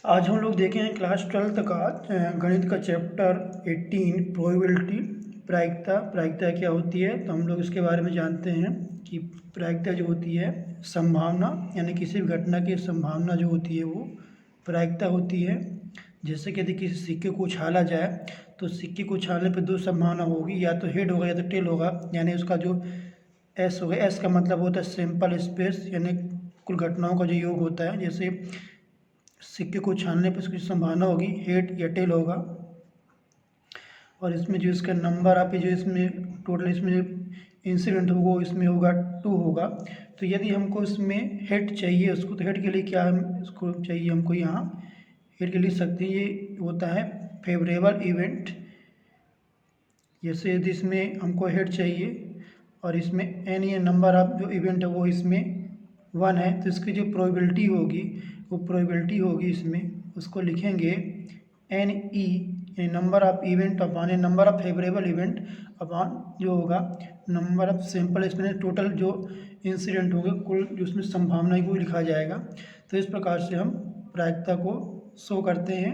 आज हम लोग देखें क्लास 12th का गणित का चैप्टर 18 प्रोबेबिलिटी। प्रायिकता क्या होती है, तो हम लोग इसके बारे में जानते हैं कि प्रायिकता जो होती है संभावना, यानी किसी भी घटना की संभावना जो होती है वो प्रायिकता होती है। जैसे कि यदि किसी सिक्के को उछाला जाए तो सिक्के को उछालने पर दो संभावना होगी, या तो हेड होगा या तो टेल होगा। यानी उसका जो एस होगा, एस का मतलब होता है सैंपल स्पेस, यानी कुल घटनाओं का जो योग होता है। जैसे सिक्के को छानने पर उसकी संभावना होगी हेड या टेल होगा। और इसमें जो इसका नंबर आप जो इसमें टोटल इसमें जो इंसिडेंट होगा वो इसमें होगा 2 होगा। तो यदि हमको इसमें हेड चाहिए उसको, तो हेड के लिए क्या है, इसको चाहिए हमको यहाँ हेड के लिए सकते हैं। ये होता है फेवरेबल इवेंट। जैसे यदि इसमें हमको हेड चाहिए और इसमें एन ये नंबर ऑफ जो इवेंट है वो इसमें 1 है, तो इसकी जो प्रोबेबिलिटी होगी वो प्रोबेबिलिटी होगी इसमें उसको लिखेंगे एन ई, यानी number of event upon A number of favourable event upon जो होगा नंबर ऑफ सैंपल। इसमें टोटल जो इंसिडेंट होंगे कुल जो उसमें संभावना को लिखा जाएगा। तो इस प्रकार से हम प्रायिकता को शो करते हैं।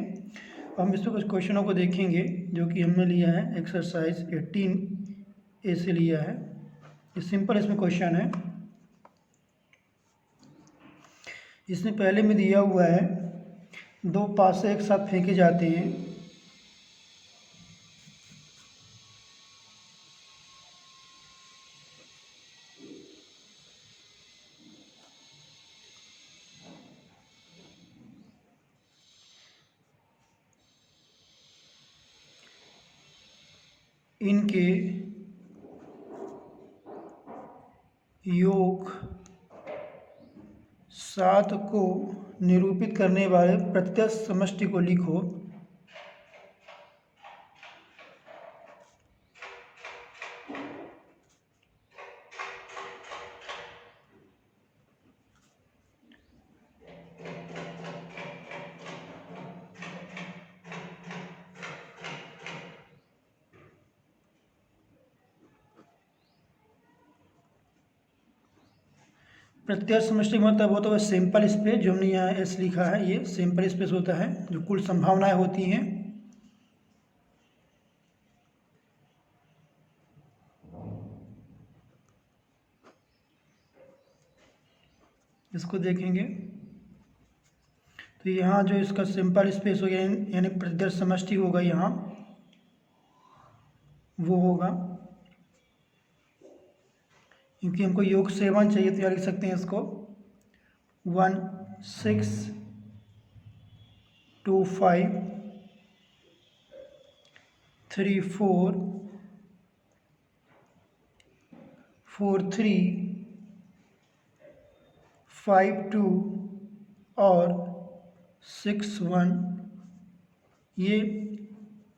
हम इसमें कुछ क्वेश्चनों को देखेंगे जो कि हमने लिया है एक्सरसाइज 18A से लिया है। ये सिंपल इसमें क्वेश्चन है। इसमें पहले में दिया हुआ है दो पासे एक साथ फेंके जाते हैं। इनके योग 7 को निरूपित करने वाले प्रत्यक्ष समष्टि को लिखो। प्रत्यक्ष समष्टि का मतलब होता है सैंपल स्पेस, जो हमने यहाँ एस लिखा है ये सैंपल स्पेस होता है जो कुल संभावनाएं होती हैं। इसको देखेंगे तो यहाँ जो इसका सैंपल स्पेस हो गया यानी प्रत्यक्ष समष्टि होगा, यहाँ वो होगा। क्योंकि हमको योग 7 चाहिए तो यहाँ लिख सकते हैं इसको 1 6 2 5 3 4 4 3 5 2 और 6 1। ये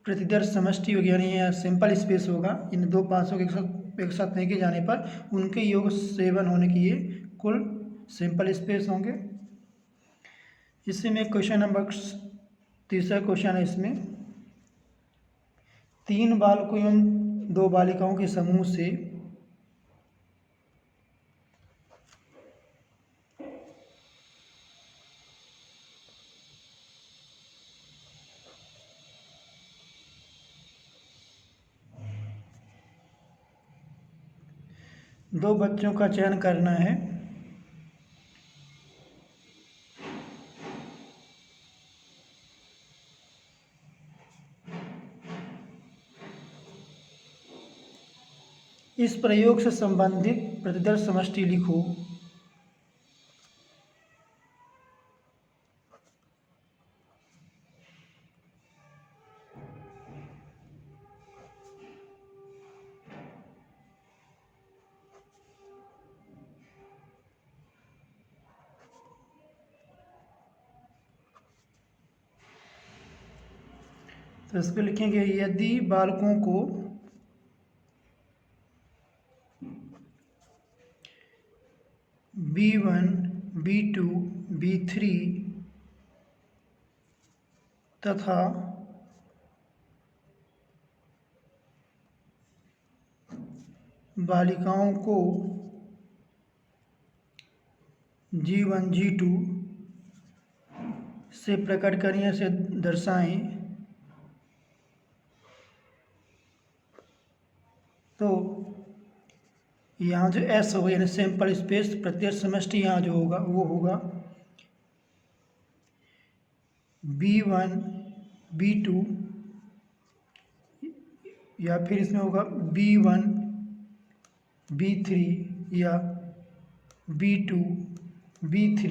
प्रतिदर्श समष्टि होगी, यानी यह सिंपल स्पेस होगा। इन दो पासों के एक साथ फेंके जाने पर उनके योग 7 होने की ये कुल सिंपल स्पेस होंगे। इसी में क्वेश्चन नंबर तीसरा क्वेश्चन है। इसमें 3 बालकों एवं 2 बालिकाओं के समूह से दो बच्चों का चयन करना है। इस प्रयोग से संबंधित प्रतिदर्श समष्टि लिखो। तो इस पर लिखेंगे यदि बालकों को B1 B2 B3 तथा बालिकाओं को G1 G2 से प्रकट करें, से दर्शाएं, तो यहाँ जो एस होगा यानी सैंपल स्पेस प्रत्येक समष्टि यहाँ जो होगा वो होगा B1 B2 या फिर इसमें होगा B1 B3 या B2 B3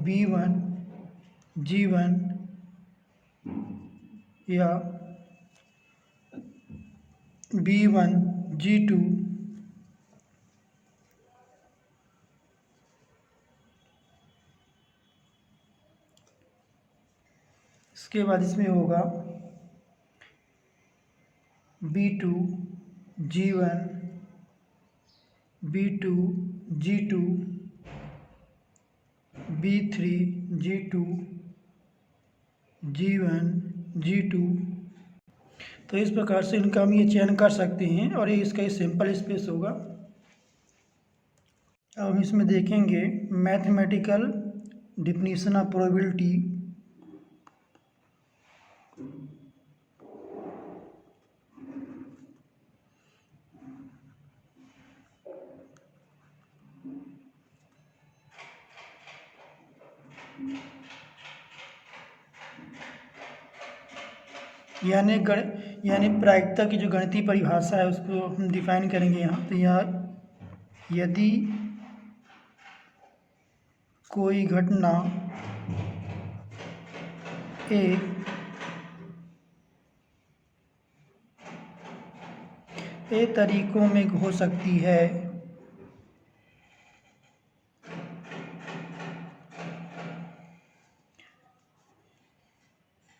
B1 G1 या B1 G2 इसके बाद इसमें होगा B2 G1 B2 G2 B3 G2 G1 G2। तो इस प्रकार से इनका हम ये चयन कर सकते हैं और ये इसका ये सैंपल स्पेस होगा। अब हम इसमें देखेंगे मैथमेटिकल डिफिनीशन ऑफ प्रोबेबिलिटी। यानी प्रायिकता की जो गणितीय परिभाषा है उसको हम डिफाइन करेंगे यहाँ। तो यहाँ यदि कोई घटना ए तरीकों में हो सकती है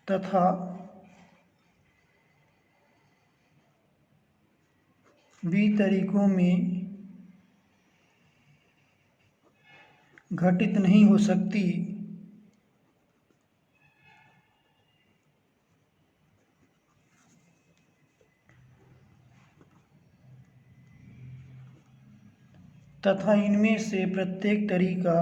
तथा बी तरीकों में घटित नहीं हो सकती, तथा इनमें से प्रत्येक तरीका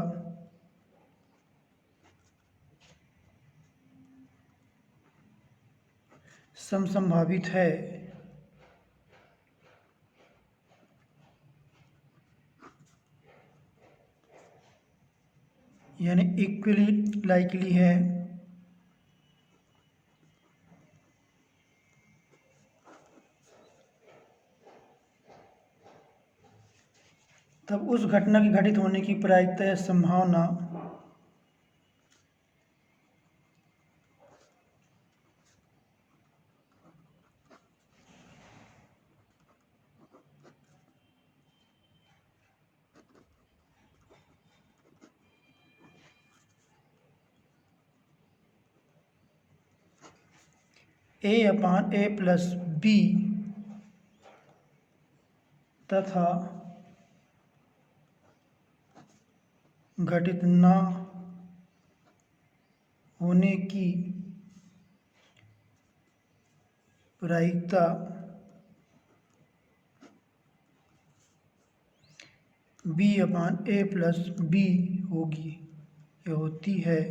समसंभावित है। यानी इक्वली लाइकली है तब उस घटना के घटित होने की प्रायिकता या संभावना A/A+B तथा घटित न होने की प्रायिकता B/A+B होगी या होती है।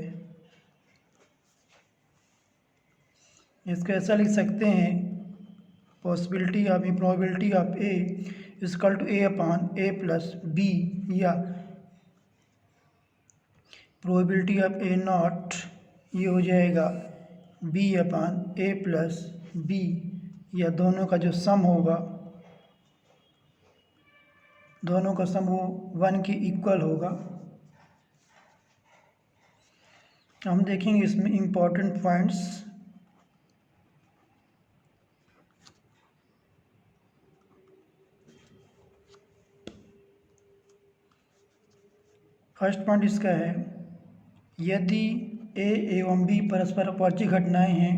इसको ऐसा लिख सकते हैं possibility of probability of A equal to A/A+B या प्रोबेबिलिटी ऑफ A0 ये हो जाएगा B/A+B या दोनों का जो सम होगा, दोनों का सम वो 1 के इक्वल होगा। हम देखेंगे इसमें इम्पोर्टेंट पॉइंट्स। फर्स्ट पॉइंट इसका है, यदि A एवं B परस्पर अपवाची घटनाएं हैं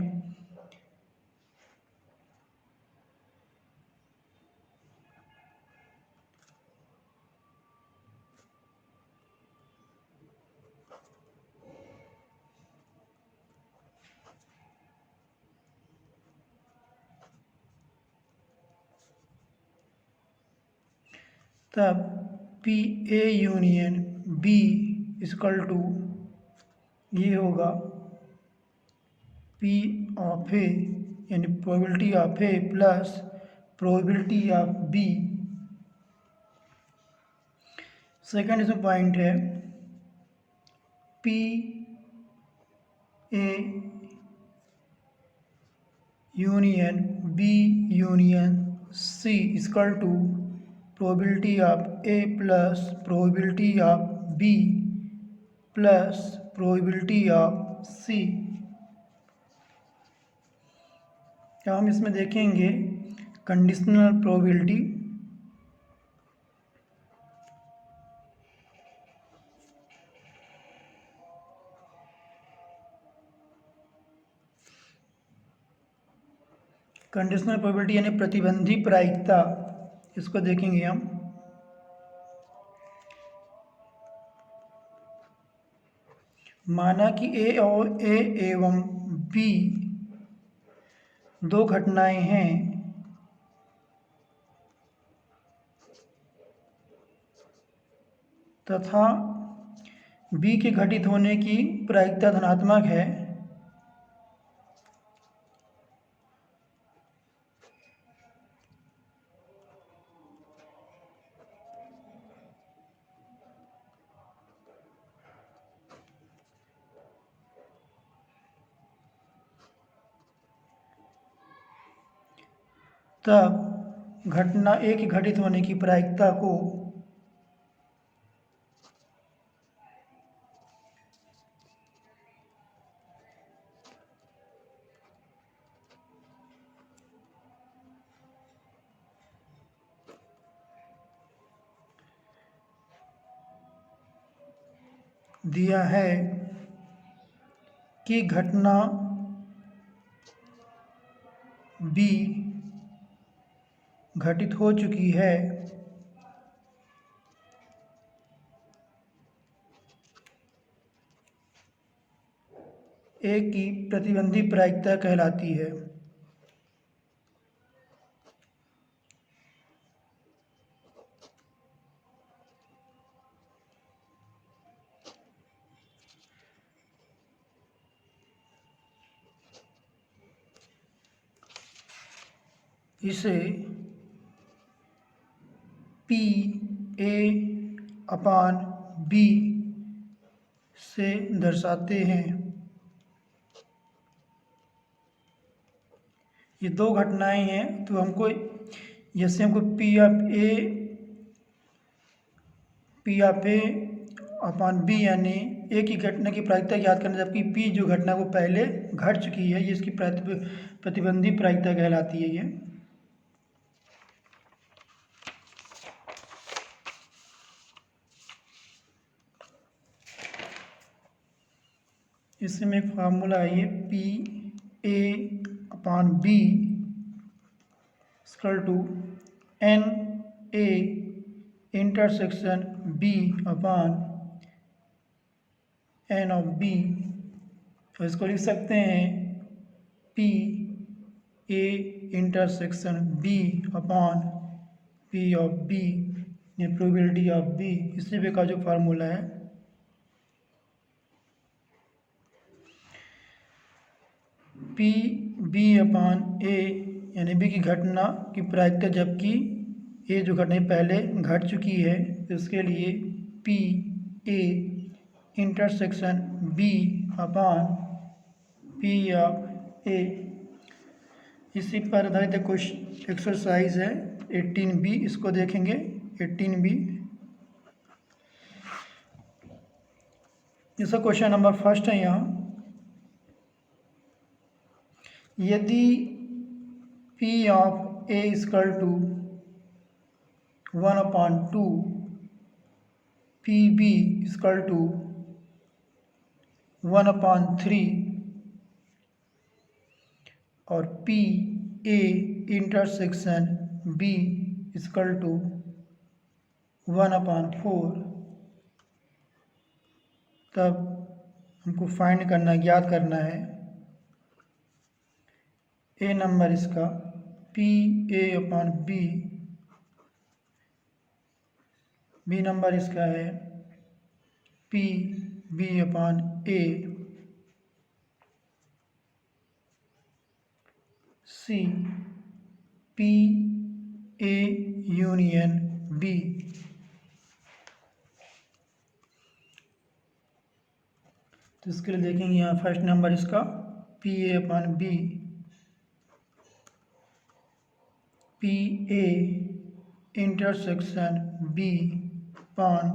तब P A union B equal to ये होगा पी ऑफ ए यानी probability of A plus probability of B. Second इसमें पॉइंट है P A union B union C equal to probability of A plus probability of B plus probability of C. अब हम इसमें देखेंगे conditional probability. Conditional probability यानी प्रतिबंधी प्रायिकता, इसको देखेंगे हम। माना कि ए और ए एवं बी दो घटनाएं हैं तथा बी के घटित होने की प्रायिकता धनात्मक है, तब घटना ए के घटित होने की प्रायिकता को दिया है कि घटना बी घटित हो चुकी है ए की प्रतिबंधी प्रायिकता कहलाती है। इसे पी ए अपान बी से दर्शाते हैं। ये दो घटनाएं हैं तो हमको जैसे हमको P of A upon B यानी ए की घटना की प्रायिकता याद करना, जबकि पी जो घटना को पहले घट चुकी है ये इसकी प्रतिबंधी प्रायिकता कहलाती है। ये इसमें एक फार्मूला है ये P A upon B equal to n A intersection B upon n of B. तो इसको लिख सकते हैं P A intersection B upon P of B ये प्रोबेबिलिटी ऑफ बी। इसी पे का जो फार्मूला है पी बी अपॉन ए यानी बी की घटना की प्रायिकता जबकि ए जो घटना पहले घट चुकी है तो इसके लिए P A intersection B upon P of A. इसी पर आधारित कुछ एक्सरसाइज है 18B, इसको देखेंगे 18B। इसका क्वेश्चन नंबर फर्स्ट है यहाँ, यदि P of A equal to 1/2 PB equal to 1/3 और P A intersection B equal to 1/4, तब हमको फाइंड करना ज्ञात करना है ए नंबर इसका P A upon B, B number इसका है P B upon A. C P A union B. तो इसके लिए देखेंगे यहाँ फर्स्ट नंबर इसका P A upon B, P A intersection B upon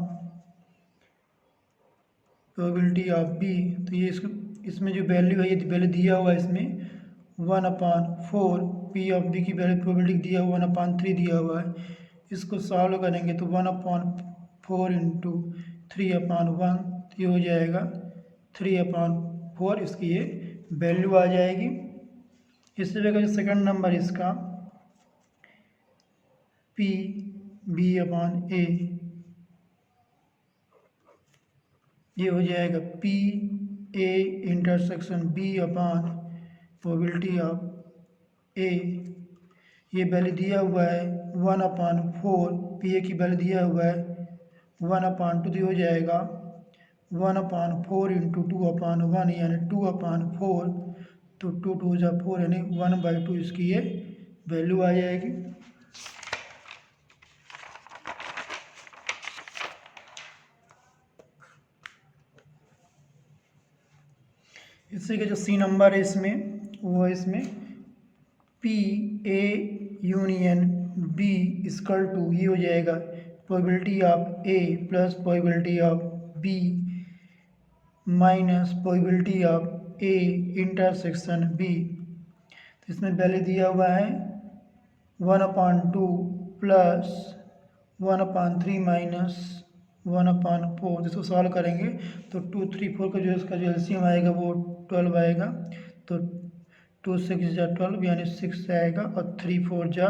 probability of B. तो ये इसमें जो वैल्यू है, ये वैल्यू दिया हुआ है इसमें 1/4, पी ऑफ बी की वैल्यू प्रोबेबिलिटी दिया हुआ 1/3 दिया हुआ है। इसको सॉल्व करेंगे तो 1/4 इंटू 3/1, तो ये हो जाएगा 3/4, इसकी ये वैल्यू आ जाएगी। इसी जगह जो सेकंड नंबर इसका पी बी अपॉन ए, ये हो जाएगा P A intersection B upon probability of A. ये वैल्यू दिया हुआ है 1/4, पी ए की वैल्यू दिया हुआ है 1/2, तो हो जाएगा 1/4 इंटू 2/1, यानी 2/4, तो 2 2 जा 4, यानी 1/2 इसकी ये वैल्यू आ जाएगी। इसी के जो सी नंबर है इसमें, वो है इसमें P A union B equal to, ये हो जाएगा probability of A plus probability of B minus probability of A intersection B. तो इसमें वैल्यू दिया हुआ है 1/2 प्लस 1/3 माइनस 1/4। इसको सॉल्व करेंगे तो 2 3 4 का जो इसका जो एलसीएम आएगा वो 12 आएगा। तो 2 6 जा 12, यानी 6 आएगा, और 3 4 जा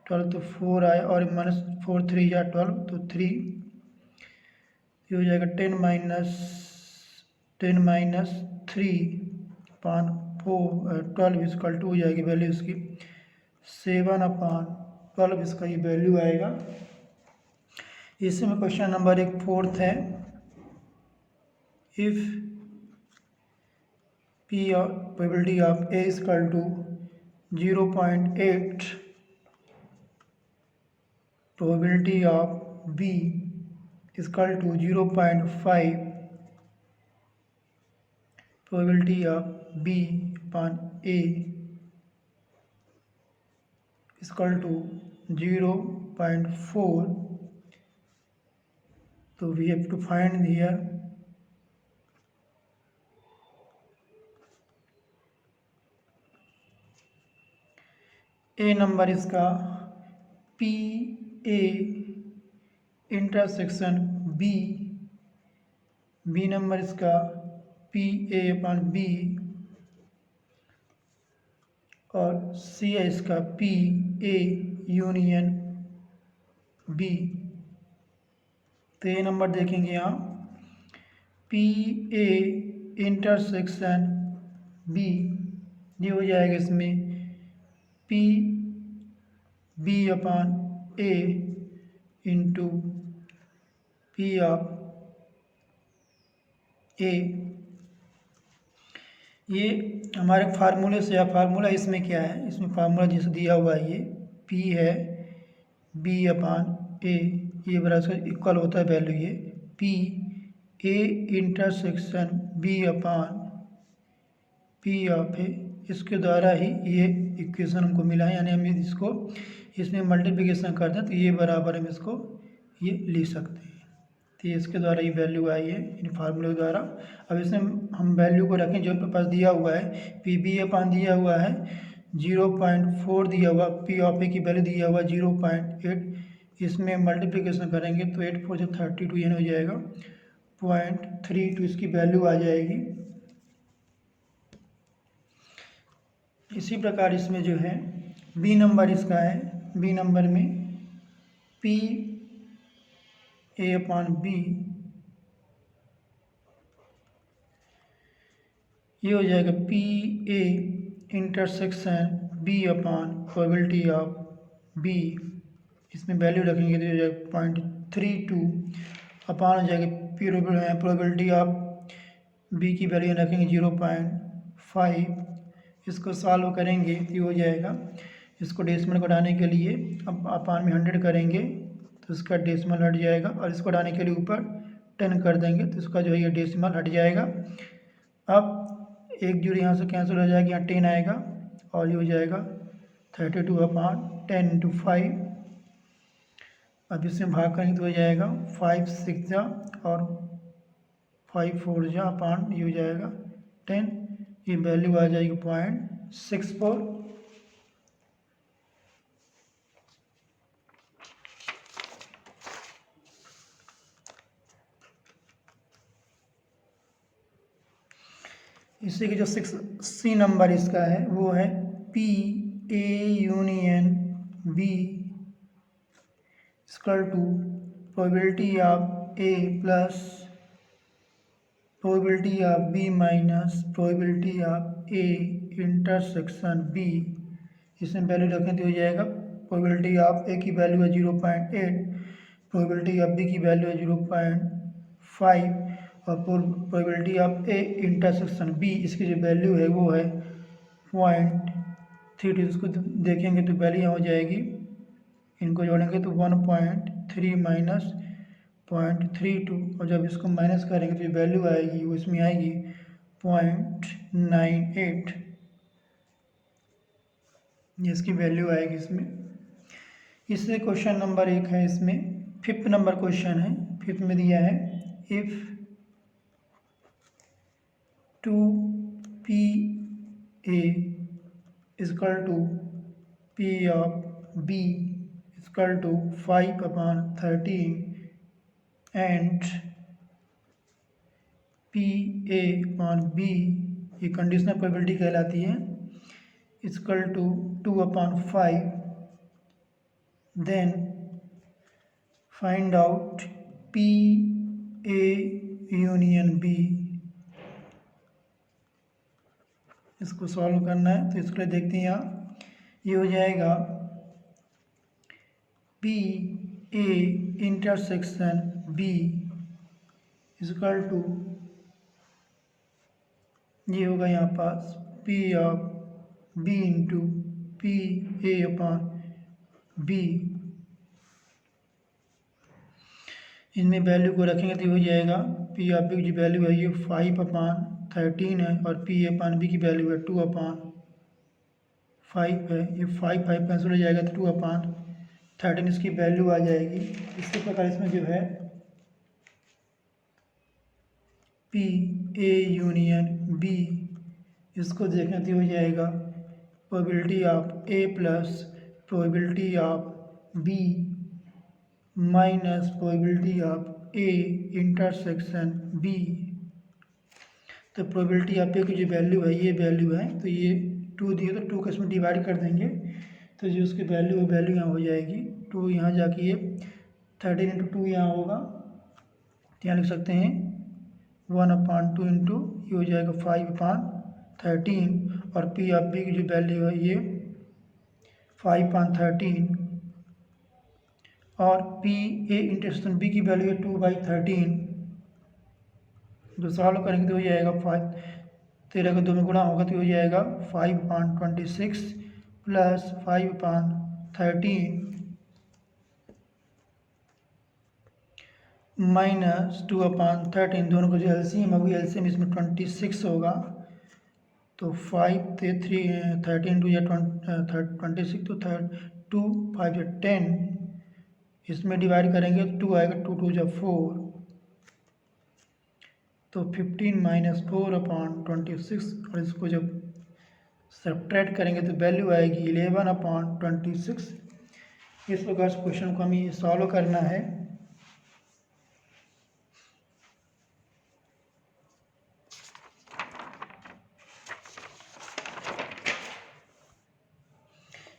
12, तो 4 आए, और माइनस 4 3 जा 12, तो 3। ये हो जाएगा 10 माइनस 3/4 12 इक्वल टू हो जाएगी वैल्यू इसकी 7/12, इसका ये वैल्यू आएगा। इसमें क्वेश्चन नंबर 4 है, if P of probability of A is equal to 0.8, probability of B is equal to 0.5, probability of B upon A is equal to 0.4. So we have to find here A number इसका P A intersection B, B number इसका P A upon B, और C है इसका P A union B. तो ए number देखेंगे यहाँ P A intersection B, ये हो जाएगा इसमें P B upon A into P of A. ये हमारे फार्मूले से, या फार्मूला इसमें क्या है, इसमें फार्मूला जैसे दिया हुआ है, ये पी है बी अपॉन ए, ये बराबर इक्वल होता है वैल्यू, ये P A intersection B upon P of A. इसके द्वारा ही ये इक्वेशन हमको मिला है, यानी हम इसको इसमें मल्टीप्लिकेशन करते हैं तो ये बराबर हम इसको ये लिख सकते हैं। तो इसके द्वारा ये वैल्यू आई है इन फार्मूले द्वारा। अब इसमें हम वैल्यू को रखें जो अपने पास दिया हुआ है, पी बी अपॉन दिया हुआ है 0.4 दिया हुआ, पी ऑफ ए की वैल्यू दिया हुआ 0.8, इसमें मल्टीप्लिकेशन करेंगे तो 8 4 जो 32, यानी हो जाएगा 0.32, इसकी वैल्यू आ जाएगी। इसी प्रकार इसमें जो है बी नंबर इसका है, बी नंबर में पी ए अपॉन बी, ये हो जाएगा P A intersection B upon probability of B. इसमें वैल्यू रखेंगे तो हो जाएगा 0.32 अपॉन हो जाएगा प्रोबेबिलिटी ऑफ बी की वैल्यू रखेंगे 0.5, इसको सॉल्व करेंगे तो ये हो जाएगा, इसको डेसिमल घटाने के लिए अब अपान में 100 करेंगे तो इसका डेसिमल हट जाएगा, और इसको घटाने के लिए ऊपर 10 कर देंगे तो इसका जो है ये डेसिमल हट जाएगा। अब एक जीरो यहाँ से कैंसिल हो जाएगा, यहाँ 10 आएगा और ये हो जाएगा 32/10 × 5। अब इसमें भाग करेंगे तो हो जाएगा 5 6 जा और 5 4 जा अपान ये हो जाएगा 10, ये वैल्यू आ जाएगी 0.64। इसी के जो 6C नंबर इसका है वो है PA union B equal to probability of A plus probability of B minus probability of A intersection B। इसमें वैल्यू रखें तो हो जाएगा, प्रोबेबिलिटी ऑफ A की वैल्यू है 0.8, प्रोबेबिलिटी ऑफ B की वैल्यू है 0.5 और probability of A intersection B इसकी जो वैल्यू है वो है 0.32। इसको देखेंगे तो वैल्यू यहाँ हो जाएगी, इनको जोड़ेंगे तो 1.3 माइनस 0.32 और जब इसको माइनस करेंगे तो जो वैल्यू आएगी वो इसमें आएगी 0.98, ये इसकी वैल्यू आएगी इसमें। इससे क्वेश्चन नंबर 1 है, इसमें 5th नंबर क्वेश्चन है। 5th में दिया है if 2PA equal to P of B equal to 5/13 and PA/B ये कंडीशनल प्रोबेबिलिटी कहलाती है, equal to 2/5, then find out PA union B। इसको सॉल्व करना है तो इसके लिए देखते हैं यहाँ ये हो जाएगा PA intersection B equal to ये होगा यहाँ पास P of B into PA/B। इनमें वैल्यू को रखेंगे तो ये हो जाएगा P ऑफ B की जो वैल्यू है ये 5/13 है और PA/B की वैल्यू है 2/5 है, ये 5 5 कैंसिल हो जाएगा तो 2/13 इसकी वैल्यू आ जाएगी। इसी प्रकार इसमें जो है PA यूनियन B इसको देखने तो हो जाएगा probability of A plus probability of B minus probability of A intersection B। तो प्रोबेबिलिटी ऑफ A की जो वैल्यू है ये वैल्यू है, तो ये 2 दिए तो 2 को इसमें डिवाइड कर देंगे तो जो उसकी वैल्यू यहाँ हो जाएगी 2, यहाँ जाके ये 13 × 2 यहाँ होगा तो यहाँ लिख सकते हैं 1/2 इंटू ये हो जाएगा 5/13 और P ऑफ B की जो वैल्यू है ये 5/13 और PA इंटरसेक्शन B की वैल्यू है 2/13। जो सॉल्व करेंगे तो हो जाएगा 13 को 2 में गुणा होगा तो हो जाएगा 5/26 प्लस 5/13 माइनस 2/13, दोनों को जो एलसीएम है वो एलसीएम इसमें 26 होगा तो 5 से 13 2 या 26 तो 2 5 या 10 इसमें डिवाइड करेंगे तो 2 आएगा, 2 2 या 4 तो 15 माइनस 4/26 और इसको जब सब्ट्रैक्ट करेंगे तो वैल्यू आएगी 11/26। इस प्रकार से क्वेश्चन को हमें सॉल्व करना है।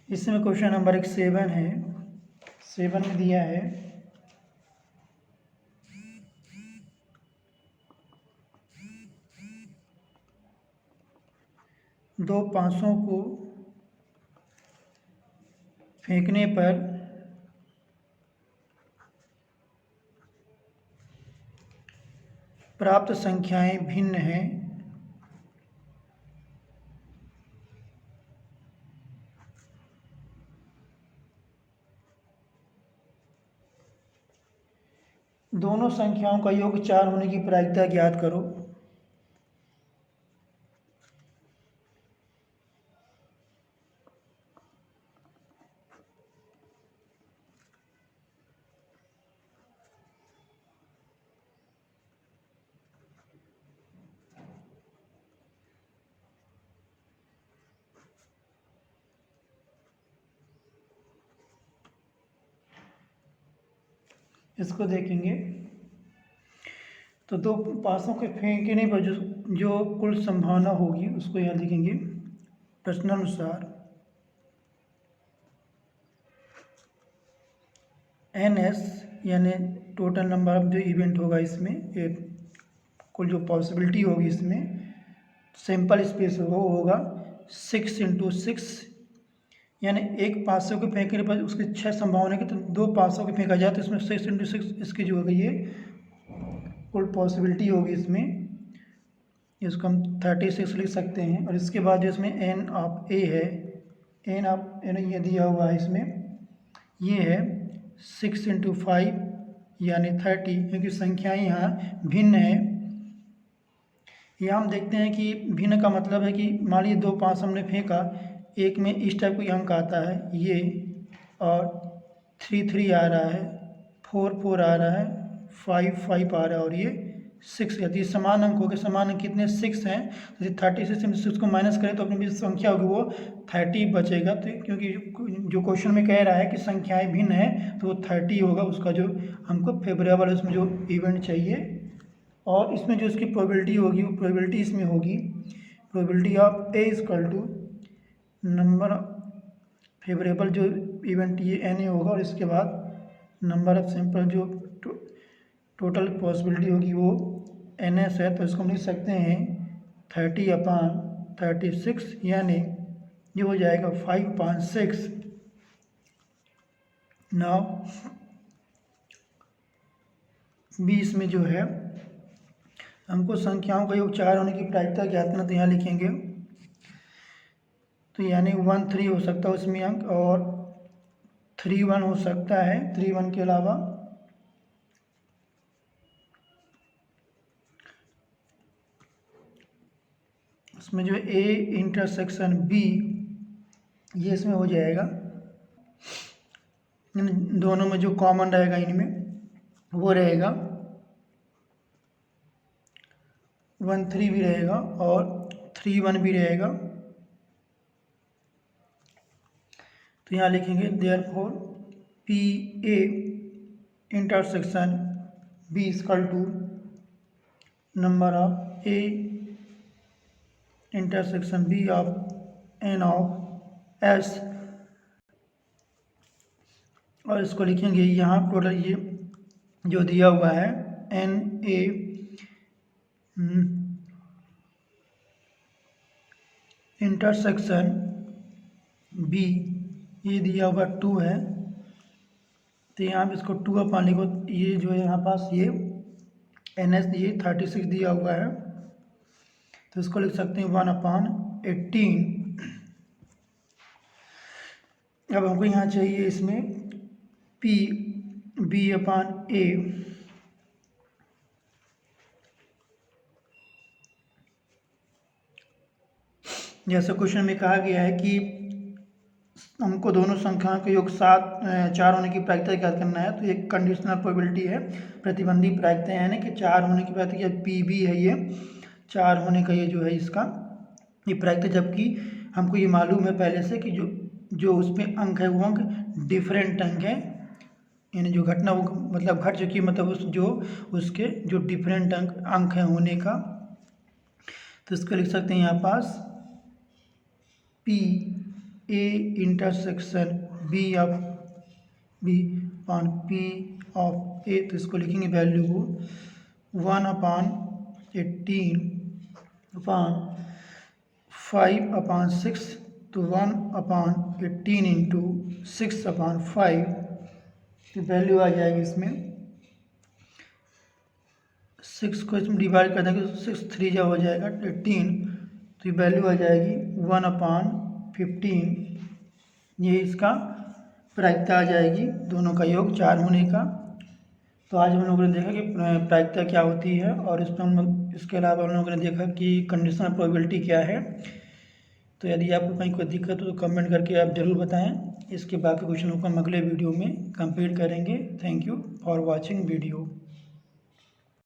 इसमें क्वेश्चन नंबर 7 है। 7 में दिया है दो पासों को फेंकने पर प्राप्त संख्याएं भिन्न हैं। दोनों संख्याओं का योग 4 होने की प्रायिकता ज्ञात करो। इसको देखेंगे तो दो पासों के फेंकने पर जो कुल संभावना होगी उसको यहाँ लिखेंगे प्रश्नानुसार NS यानी टोटल नंबर ऑफ जो इवेंट होगा इसमें, कुल जो पॉसिबिलिटी होगी इसमें सैंपल स्पेस होगा वो होगा 6 × 6, यानी एक 500 के फेंकने पर उसकी 6 संभावना की, तो दो 500 के फेंका जाए तो इसमें 6 × 6 इसकी जो होगी ये कुल पॉसिबिलिटी होगी इसमें, इसको हम 36 लिख सकते हैं। और इसके बाद जो इसमें N ऑफ A है, N ऑफ A ये दिया हुआ है इसमें, ये है 6 × 5 यानी 30, क्योंकि संख्याएं यहाँ भिन्न है। यहाँ हम देखते हैं कि भिन्न का मतलब है कि मान लीजिए 2 5 हमने फेंका, एक में इस टाइप का अंक आता है ये, और 3 3 आ रहा है, 4 4 आ रहा है, 5 5 आ रहा है, और ये 6, यदि समान अंक हो गए, समान अंक कितने 6 हैं, यदि 36 में 6 को माइनस करें तो अपनी संख्या होगी वो 30 बचेगा। तो क्योंकि जो क्वेश्चन में कह रहा है कि संख्याएं भिन्न है तो वो 30 होगा उसका जो हमको फेवरेबल उसमें जो इवेंट चाहिए। और इसमें जो इसकी प्रोबेबिलिटी होगी वो प्रोबेबिलिटी इसमें होगी probability of A = number favourable जो इवेंट ये NA होगा, और इसके बाद नंबर ऑफ सैंपल जो टोटल पॉसिबिलिटी होगी वो NS है। तो इसको हम लिख सकते हैं 30/36, यानी ये हो जाएगा 5/6। नाउ 20 में जो है हमको संख्याओं का योग 4 होने की प्रायिकता ज्ञात करना, तो यहाँ लिखेंगे तो यानी 1 3 हो सकता है उसमें अंक, और 3 1 हो सकता है। 3 1 के अलावा इसमें जो A इंटरसेक्शन B ये इसमें हो जाएगा, दोनों में जो कॉमन रहेगा इनमें वो रहेगा 1 3 भी रहेगा और 3 1 भी रहेगा। तो यहाँ लिखेंगे therefore PA intersection B = number of A intersection B of N of S। और इसको लिखेंगे यहाँ टोटल ये जो दिया हुआ है NA इंटरसेक्शन B ये दिया हुआ 2 है, तो यहाँ पे इसको 2 लिखो। ये जो है यहाँ पास ये NS ये 36 दिया हुआ है, तो इसको लिख सकते हैं 1/18। अब हमको यहाँ चाहिए इसमें B/A, जैसे क्वेश्चन में कहा गया है कि हमको दोनों संख्याओं का योग 4 होने की प्रायिकता ज्ञात करना है। तो एक कंडीशनल प्रोबेबिलिटी है, प्रतिबंधी प्रायिकता है, यानी कि 4 होने की प्रायिकता PB है, ये 4 होने का ये जो है इसका ये प्रायिकता, जबकि हमको ये मालूम है पहले से कि जो उस पर अंक है वो अंक डिफरेंट अंक है, यानी जो घटना वो मतलब घट चुकी, मतलब उसके जो डिफरेंट अंक है होने का। तो इसको लिख सकते हैं यहाँ पास PA intersection B of B upon P of A। तो इसको लिखेंगे वैल्यू को 1/18 अपॉन 5/6, तो 1/18 × 6/5 की वैल्यू आ जाएगी इसमें। 6 को इसमें डिवाइड कर देंगे तो 6 3 जा हो जाएगा 18, तो ये वैल्यू आ जाएगी 1/15। ये इसका प्रायिकता आ जाएगी, दोनों का योग 4 होने का। तो आज हम लोगों ने देखा कि प्रायिकता क्या होती है, और इस पर हम लोग इसके अलावा हम लोगों ने देखा कि कंडीशनल प्रोबेबिलिटी क्या है। तो यदि आपको कहीं कोई दिक्कत हो तो कमेंट करके आप ज़रूर बताएं। इसके बाकी क्वेश्चनों को हम अगले वीडियो में कंप्लीट करेंगे। Thank you for watching video.